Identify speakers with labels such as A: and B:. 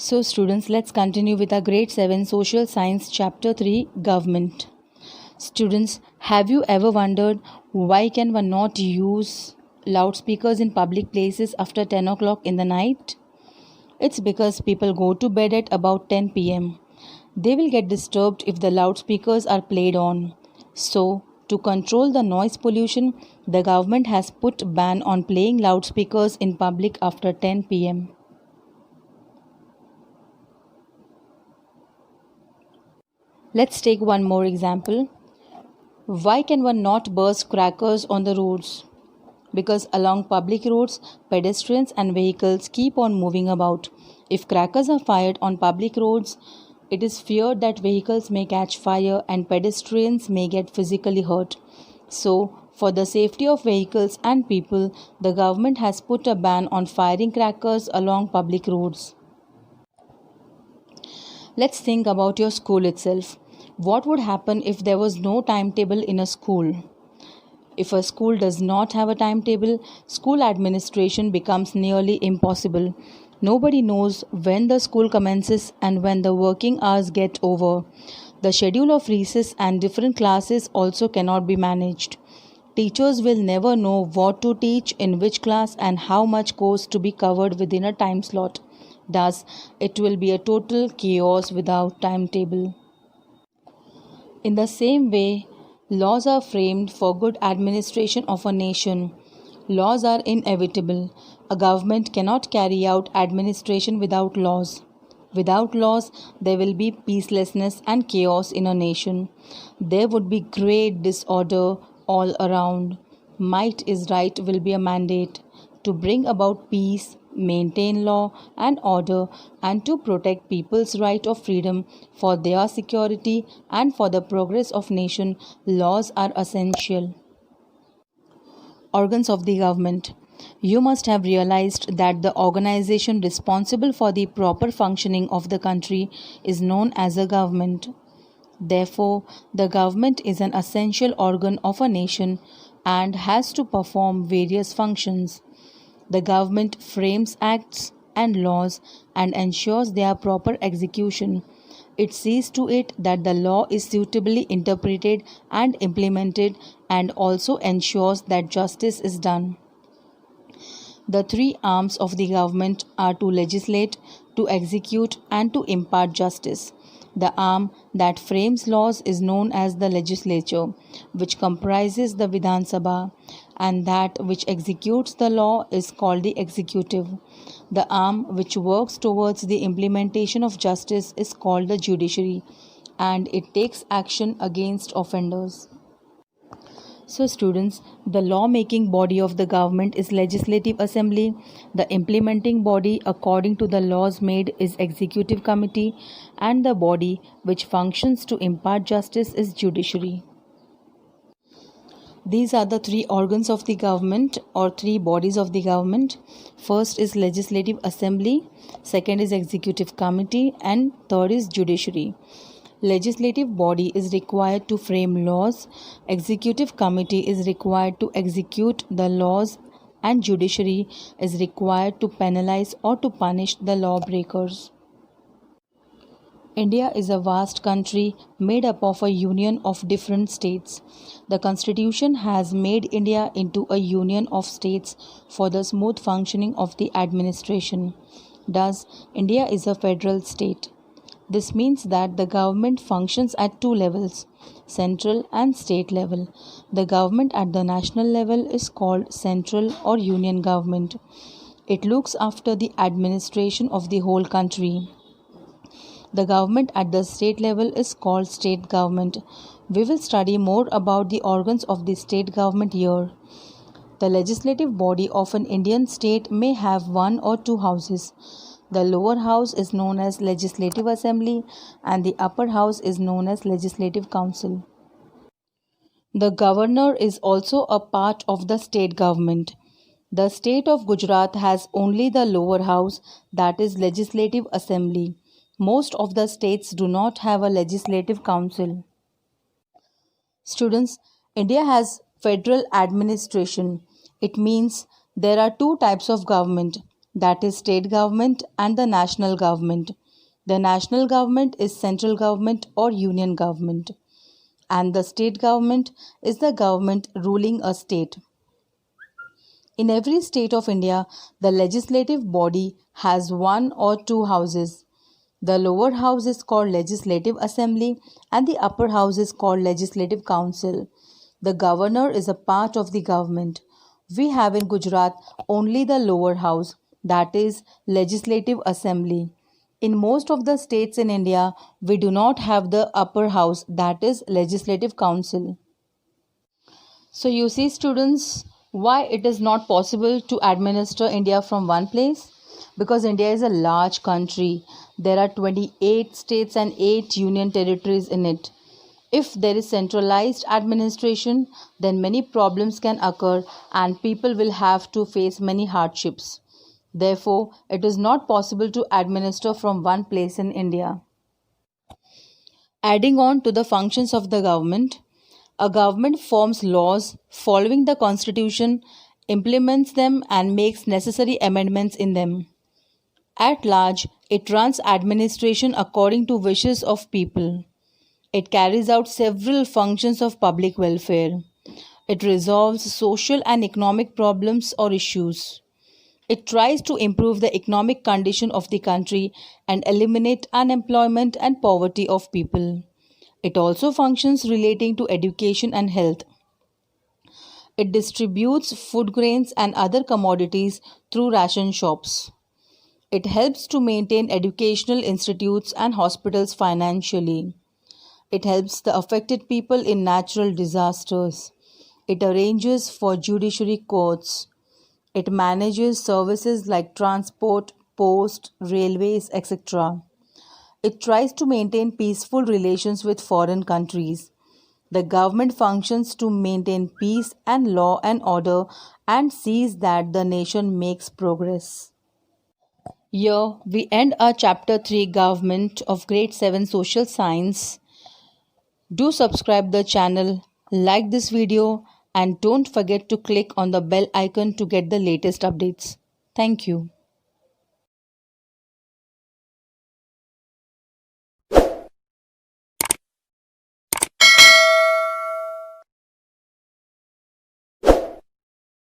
A: So, students, let's continue with our grade 7 social science chapter 3 government. Students, have you ever wondered why can one not use loudspeakers in public places after 10 o'clock in the night? It's because people go to bed at about 10 pm. They will get disturbed if the loudspeakers are played on. So, to control the noise pollution, the government has put ban on playing loudspeakers in public after 10 pm. Let's take one more example. Why can one not burst crackers on the roads? Because along public roads, pedestrians and vehicles keep on moving about. If crackers are fired on public roads, it is feared that vehicles may catch fire and pedestrians may get physically hurt. So, for the safety of vehicles and people, the government has put a ban on firing crackers along public roads. Let's think about your school itself. What would happen if there was no timetable in a school? If a school does not have a timetable, school administration becomes nearly impossible. Nobody knows when the school commences and when the working hours get over. The schedule of recess and different classes also cannot be managed. Teachers will never know what to teach in which class and how much course to be covered within a time slot. Thus, it will be a total chaos without timetable. In the same way, laws are framed for good administration of a nation. Laws are inevitable. A government cannot carry out administration without laws. Without laws, there will be peacelessness and chaos in a nation. There would be great disorder all around. Might is right will be a mandate to bring about peace, maintain law and order, and to protect people's right of freedom for their security and for the progress of nation. Laws are essential. Organs of the government. You must have realized that the organization responsible for the proper functioning of the country is known as a government. Therefore, the government is an essential organ of a nation and has to perform various functions. The government frames acts and laws and ensures their proper execution. It sees to it that the law is suitably interpreted and implemented and also ensures that justice is done. The three arms of the government are to legislate, to execute, and to impart justice. The arm that frames laws is known as the legislature, which comprises the Vidhan Sabha, and that which executes the law is called the executive. The arm which works towards the implementation of justice is called the judiciary, and it takes action against offenders. So, students, the law-making body of the government is Legislative Assembly. The implementing body, according to the laws made, is Executive Committee, and the body which functions to impart justice is Judiciary. These are the three organs of the government or three bodies of the government. First is Legislative Assembly, second is Executive Committee, and third is Judiciary. Legislative body is required to frame laws, executive committee is required to execute the laws, and judiciary is required to penalize or to punish the lawbreakers. India is a vast country made up of a union of different states. The constitution has made India into a union of states for the smooth functioning of the administration. Thus, India is a federal state. This means that the government functions at two levels, central and state level. The government at the national level is called central or union government. It looks after the administration of the whole country. The government at the state level is called state government. We will study more about the organs of the state government here. The legislative body of an Indian state may have one or two houses. The lower house is known as Legislative Assembly and the upper house is known as Legislative Council. The governor is also a part of the state government. The state of Gujarat has only the lower house, that is Legislative Assembly. Most of the states do not have a Legislative Council. Students, India has federal administration. It means there are two types of government. that is state government and the national government. The national government is central government or union government, and the state government is the government ruling a state. In every state of India, the legislative body has one or two houses. The lower house is called Legislative Assembly and the upper house is called Legislative Council. The governor is a part of the government. We have in Gujarat only the lower house, that is Legislative Assembly. In most of the states in India, we do not have the upper house, that is Legislative Council. So you see students, why it is not possible to administer India from one place? Because India is a large country. There are 28 states and 8 union territories in it. If there is centralized administration, then many problems can occur and people will have to face many hardships. Therefore, it is not possible to administer from one place in India. Adding on to the functions of the government, a government forms laws following the constitution, implements them, and makes necessary amendments in them. At large, it runs administration according to wishes of people. It carries out several functions of public welfare. It resolves social and economic problems or issues. It tries to improve the economic condition of the country and eliminate unemployment and poverty of people. It also functions relating to education and health. It distributes food grains and other commodities through ration shops. It helps to maintain educational institutes and hospitals financially. It helps the affected people in natural disasters. It arranges for judiciary courts. It manages services like transport, post, railways, etc. It tries to maintain peaceful relations with foreign countries. The government functions to maintain peace and law and order and sees that the nation makes progress. Here we end our chapter 3 government of grade 7 social science. Do subscribe the channel, like this video and don't forget to click on the bell icon to get the latest updates. Thank you.